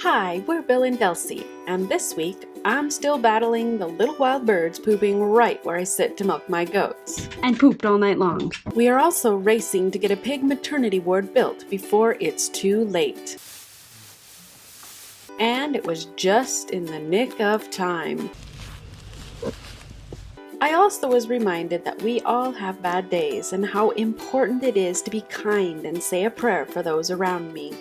Hi, we're Bill and Delcy, and this week I'm still battling the little wild birds pooping right where I sit to milk my goats. And pooped all night long. We are also racing to get a pig maternity ward built before it's too late. And it was just in the nick of time. I also was reminded that we all have bad days and how important it is to be kind and say a prayer for those around me.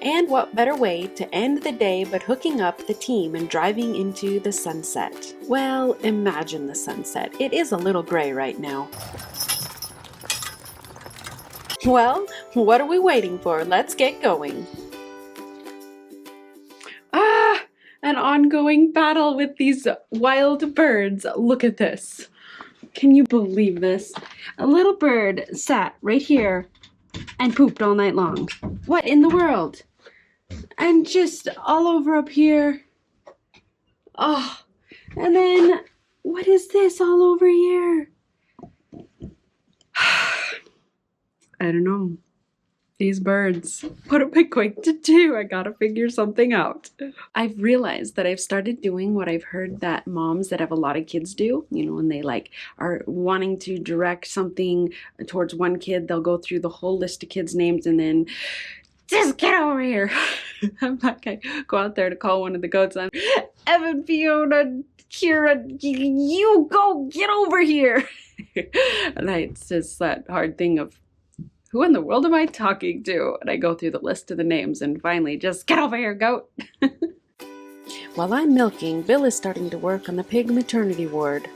And what better way to end the day but hooking up the team and driving into the sunset? Well, imagine the sunset. It is a little gray right now. Well, what are we waiting for? Let's get going. An ongoing battle with these wild birds. Look at this. Can you believe this? A little bird sat right here and pooped all night long. What in the world? And just all over up here. Oh, and then what is this all over here? I don't know. These birds. What am I going to do? I gotta figure something out. I've realized that I've started doing what I've heard that moms that have a lot of kids do. You know, when they are wanting to direct something towards one kid, they'll go through the whole list of kids' names and then just get over here. I'm like, I go out there to call one of the goats. I'm Evan, Fiona, Kira, you go get over here. And it's just that hard thing of, who in the world am I talking to? And I go through the list of the names and finally just get over here, goat. While I'm milking, Bill is starting to work on the pig maternity ward.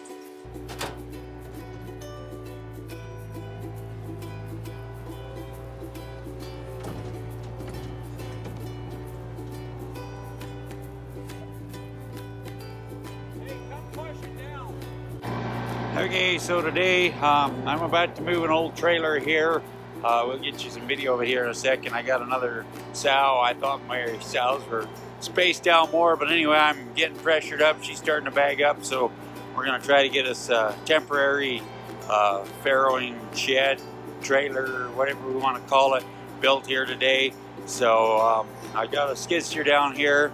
Okay, so today I'm about to move an old trailer here. We'll get you some video of it here in a second. I got another sow. I thought my sows were spaced out more, but anyway, I'm getting pressured up. She's starting to bag up, so we're going to try to get us a temporary farrowing shed, trailer, whatever we want to call it, built here today. So I got a skid steer down here.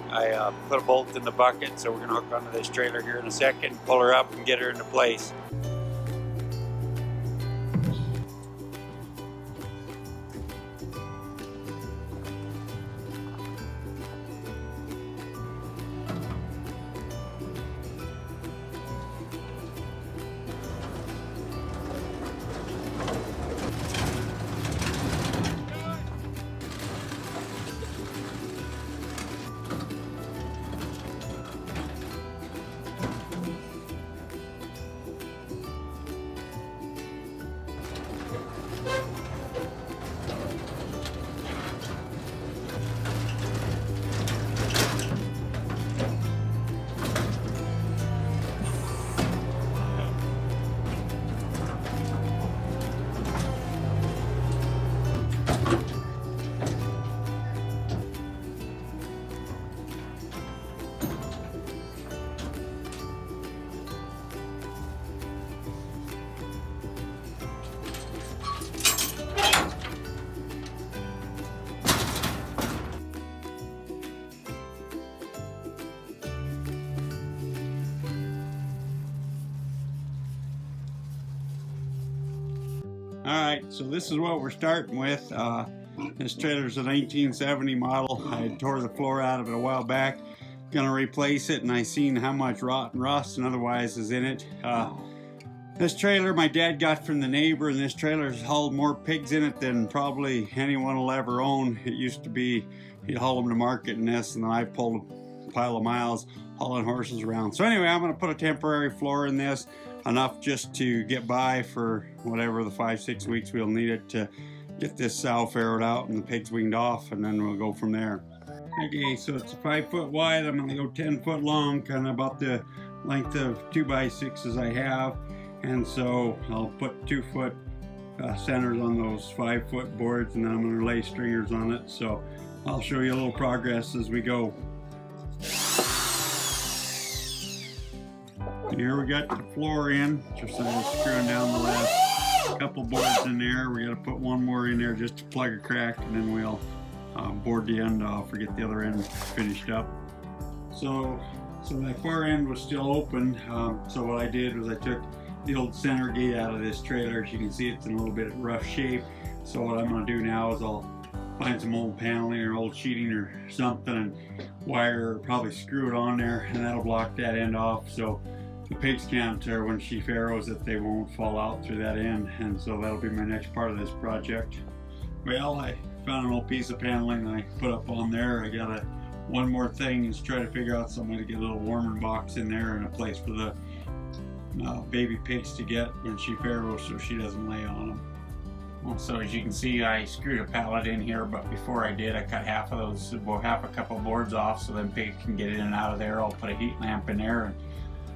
I put a bolt in the bucket, so we're going to hook onto this trailer here in a second, pull her up and get her into place. Alright, so this is what we're starting with. This trailer's a 1970 model. I tore the floor out of it a while back. Gonna replace it, and I seen how much rotten rust and otherwise is in it. This trailer my dad got from the neighbor, and this trailer's hauled more pigs in it than probably anyone will ever own. It used to be, he'd haul them to market and this, and then I pulled a pile of miles hauling horses around. So anyway, I'm gonna put a temporary floor in this, enough just to get by for whatever the 5-6 weeks we'll need it to get this sow farrowed out and the pigs weaned off, and then we'll go from there. Okay, so it's 5 foot wide. I'm gonna go 10 foot long, kind of about the length of 2x6s I have, and so I'll put 2 foot centers on those 5 foot boards, and then I'm gonna lay stringers on it. So I'll show you a little progress as we go. Here we got the floor in, just screwing down the last couple boards in there. We got to put one more in there just to plug a crack, and then we'll board the end off or get the other end finished up. So that far end was still open. So what I did was I took the old center gate out of this trailer. As you can see, it's in a little bit of rough shape. So what I'm going to do now is I'll find some old paneling or old sheeting or something and wire or probably screw it on there, and that'll block that end off so the pigs can't, or when she farrows it, they won't fall out through that end. And so that'll be my next part of this project. Well, I found an old piece of paneling I put up on there. I got one more thing is try to figure out some way to get a little warmer box in there and a place for the baby pigs to get when she farrows so she doesn't lay on them. Well, so as you can see, I screwed a pallet in here, but before I did, I cut half of those, well, half a couple boards off so then pigs can get in and out of there. I'll put a heat lamp in there, and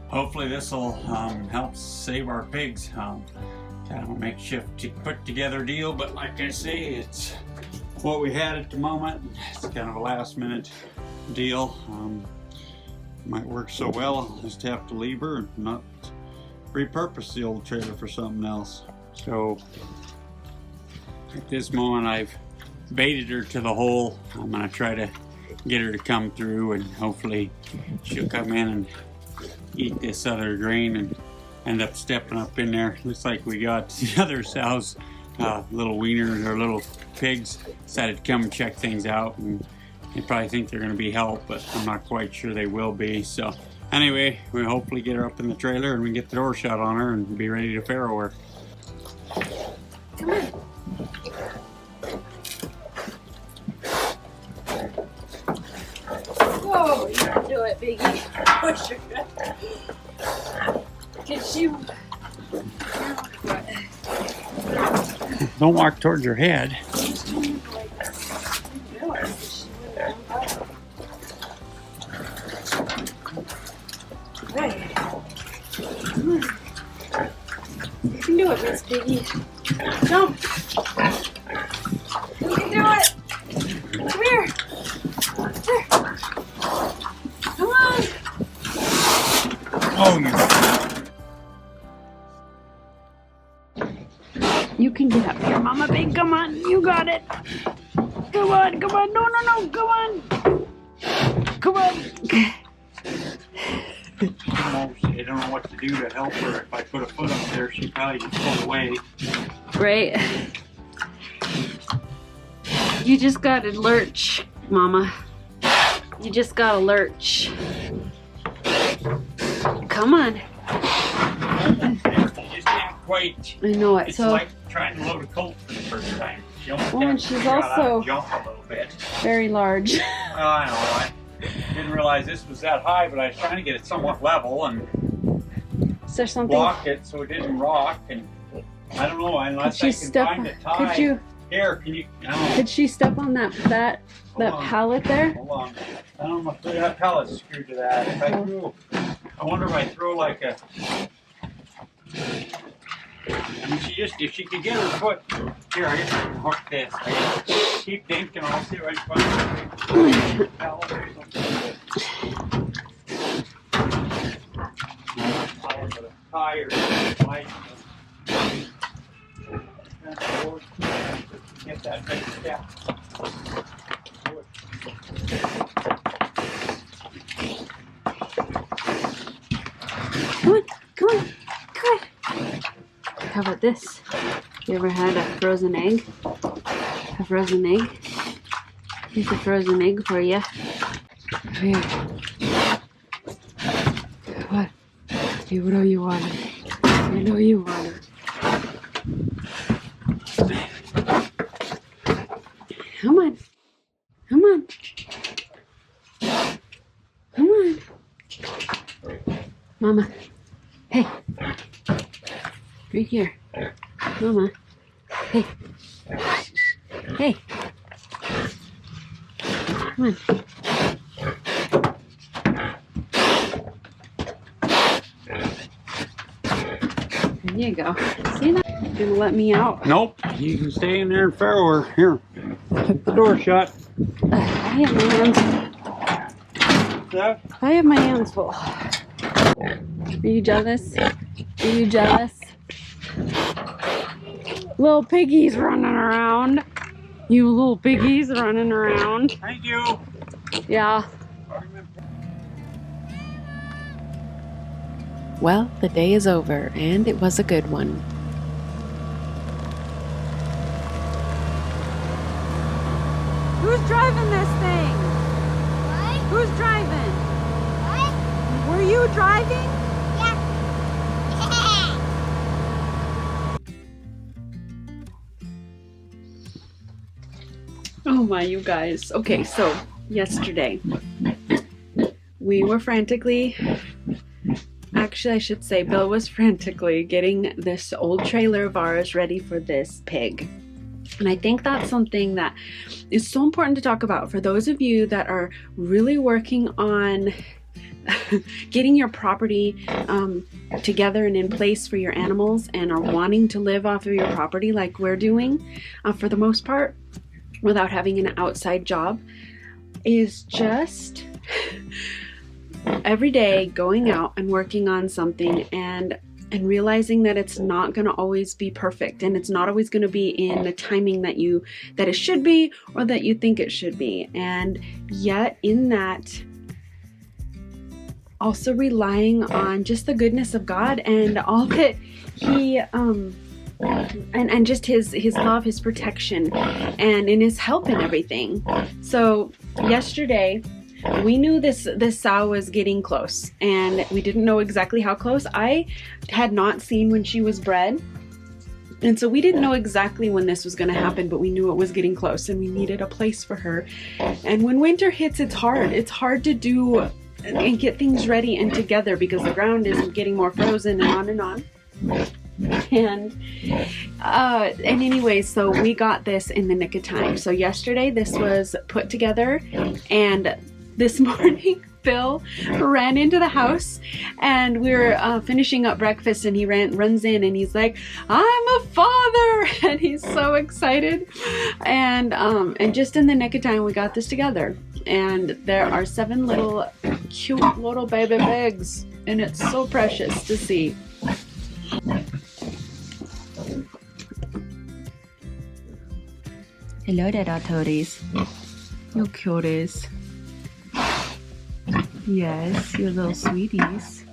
hopefully this will help save our pigs. Kind of a makeshift put together deal, but like I say, it's what we had at the moment. It's kind of a last minute deal. Might work so well, I'll just have to leave her and not repurpose the old trailer for something else. So at this moment I've baited her to the hole. I'm going to try to get her to come through, and hopefully she'll come in and eat this other grain and end up stepping up in there. Looks like we got the other sows, little wieners or little pigs, decided to come and check things out, and they probably think they're going to be help, but I'm not quite sure they will be. So anyway, we'll hopefully get her up in the trailer and we can get the door shut on her and be ready to farrow her. Come on. Whoa, you can do it, Biggie. Push her. Get you. Don't walk towards her head. Right. Come on. You can do it, Miss Piggy. Jump. You can do it. Come here. Here. Come on. Oh, you can get up here, Mama Pig. Come on. You got it. Come on. Come on. No, no, no. Come on. Come on. I don't know what to do to help her. If I put a foot up there, she'd probably just pull away. Right. You just gotta lurch, Mama. You just gotta lurch. Come on. You just can't quite. I know it. It's So like trying to load a colt for the first time. well, and she's also jump a little bit. very large. I know. I didn't realize this was that high, but I was trying to get it somewhat level and Is there something? block it so it didn't rock. And I don't know unless Could I she can step? find a tie. Could you? Here, can you? No. Could she step on that Hold on. pallet there? Hold on. I don't know if that pallet's screwed to that. If I threw, I wonder if I throw like a. I mean, if she could get her foot. Here, I guess I can hook this. I guess. Keep thinking, I'll see if I can find a pallet or something. Tire, light. Get that big step. Come on, come on, come on. How about this? You ever had a frozen egg? A frozen egg? Here's a frozen egg for you. Here. What? You know you want it. You know you want it. Come on. Come on. Come on. Mama. Hey. Right here. Mama. Hey. Hey. Come on. There you go. See that? You're gonna let me out. Nope. You can stay in there and farrow her. Here. Keep the door shut. I have my hands. Yeah. I have my hands full. Are you jealous? Are you jealous? Little piggies running around. You little piggies running around. Thank you. Yeah. Well, the day is over, and it was a good one. Who's driving this thing? What? Who's driving? What? Were you driving? Yeah. Oh my, you guys. Okay, so yesterday we were frantically, actually I should say Bill was frantically getting this old trailer of ours ready for this pig. And I think that's something that is so important to talk about for those of you that are really working on getting your property together and in place for your animals and are wanting to live off of your property like we're doing for the most part without having an outside job, is just every day going out and working on something and realizing that it's not going to always be perfect, and it's not always going to be in the timing that it should be or that you think it should be. And yet in that, also relying on just the goodness of God and all that he and just his love, his protection, and in his help and everything. So yesterday we knew this sow was getting close, and we didn't know exactly how close. I had not seen when she was bred, and so we didn't know exactly when this was going to happen, but we knew it was getting close and we needed a place for her. And when winter hits, it's hard to do and get things ready and together because the ground is getting more frozen and on and on. And anyway, so we got this in the nick of time. So yesterday this was put together, and this morning Bill ran into the house and we were finishing up breakfast, and he runs in and he's like, "I'm a father!" and he's so excited. And just in the nick of time we got this together, and there are 7 little cute little baby pigs, and it's so precious to see. Hello there, toadies. You cuties. Yes, you little sweeties.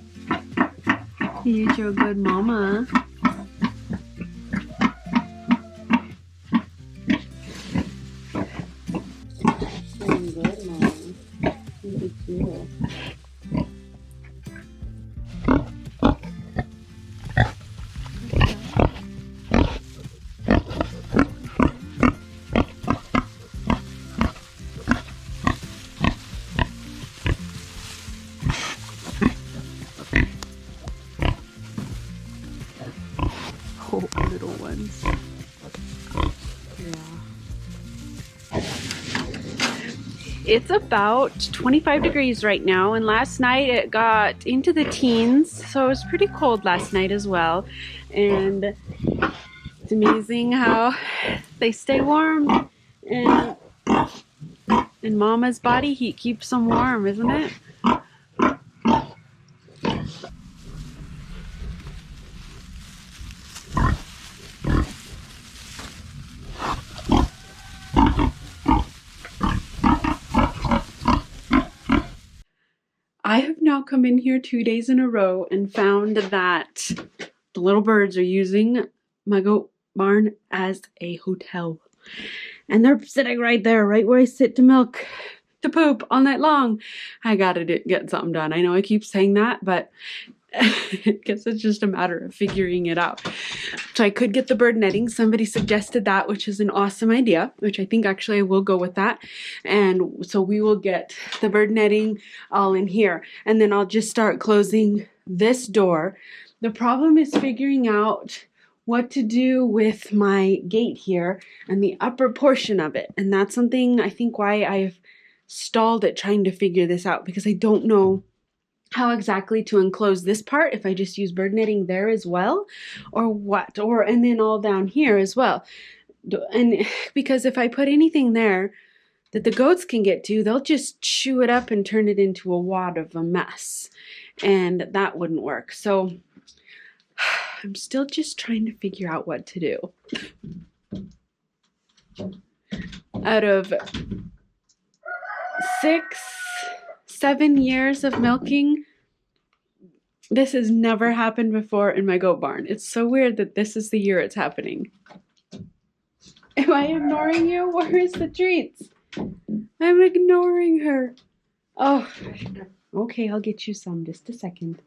You're a good mama. I'm good, mama. You're cute. Oh, little ones. Yeah. It's about 25 degrees right now, and last night it got into the teens, so it was pretty cold last night as well. And it's amazing how they stay warm, and Mama's body heat keeps them warm, isn't it? I have now come in here 2 days in a row and found that the little birds are using my goat barn as a hotel. And they're sitting right there, right where I sit to milk, to poop all night long. I gotta get something done. I know I keep saying that, but I guess it's just a matter of figuring it out. So I could get the bird netting. Somebody suggested that, which is an awesome idea, which I think actually I will go with that. And so we will get the bird netting all in here. And then I'll just start closing this door. The problem is figuring out what to do with my gate here and the upper portion of it. And that's something I think why I've stalled at trying to figure this out, because I don't know how exactly to enclose this part, if I just use bird netting there as well, or what, and then all down here as well. And because if I put anything there that the goats can get to, they'll just chew it up and turn it into a wad of a mess, and that wouldn't work. So I'm still just trying to figure out what to do. Out of 6, 7 years of milking, this has never happened before in my goat barn. It's so weird that this is the year it's happening. Am I ignoring you? Where is the treats? I'm ignoring her. Oh, okay, I'll get you some. Just a second.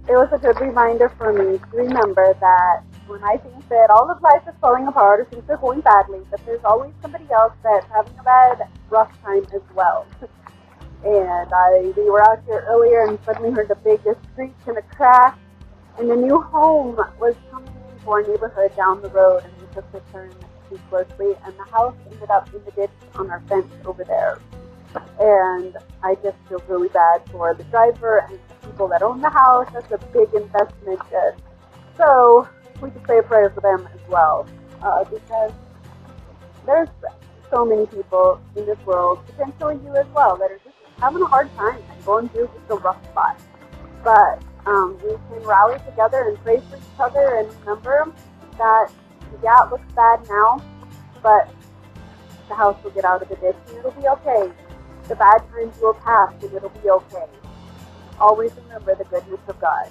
It was a good reminder for me to remember that when I think that all of life is falling apart or things are going badly, that there's always somebody else that's having a bad, rough time as well. And we were out here earlier and suddenly heard the biggest screech and a crash, and a new home was coming into our neighborhood down the road, and we took the turn too closely, and the house ended up in the ditch on our fence over there. And I just feel really bad for the driver and the people that own the house. That's a big investment. So we could say a prayer for them as well, because there's so many people in this world, potentially you as well, that are just having a hard time and going through just a rough spot. But we can rally together and pray for each other and remember that, yeah, it looks bad now, but the house will get out of the ditch and it'll be okay. The bad times will pass and it'll be okay. Always remember the goodness of God.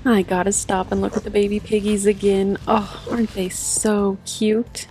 I gotta stop and look at the baby piggies again. Oh, aren't they so cute?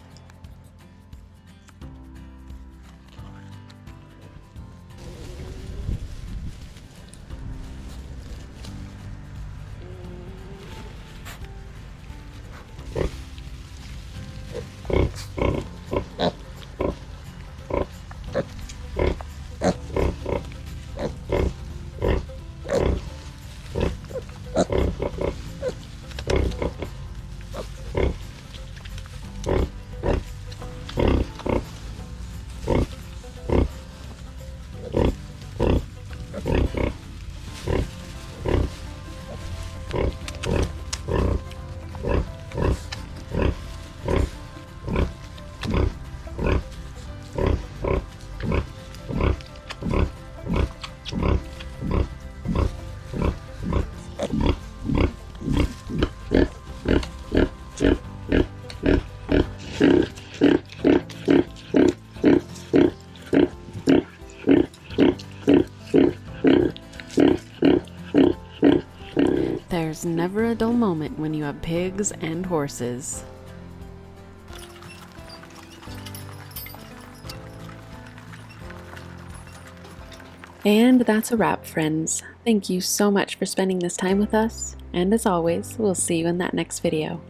There's never a dull moment when you have pigs and horses. And that's a wrap, friends. Thank you so much for spending this time with us, and as always, we'll see you in that next video.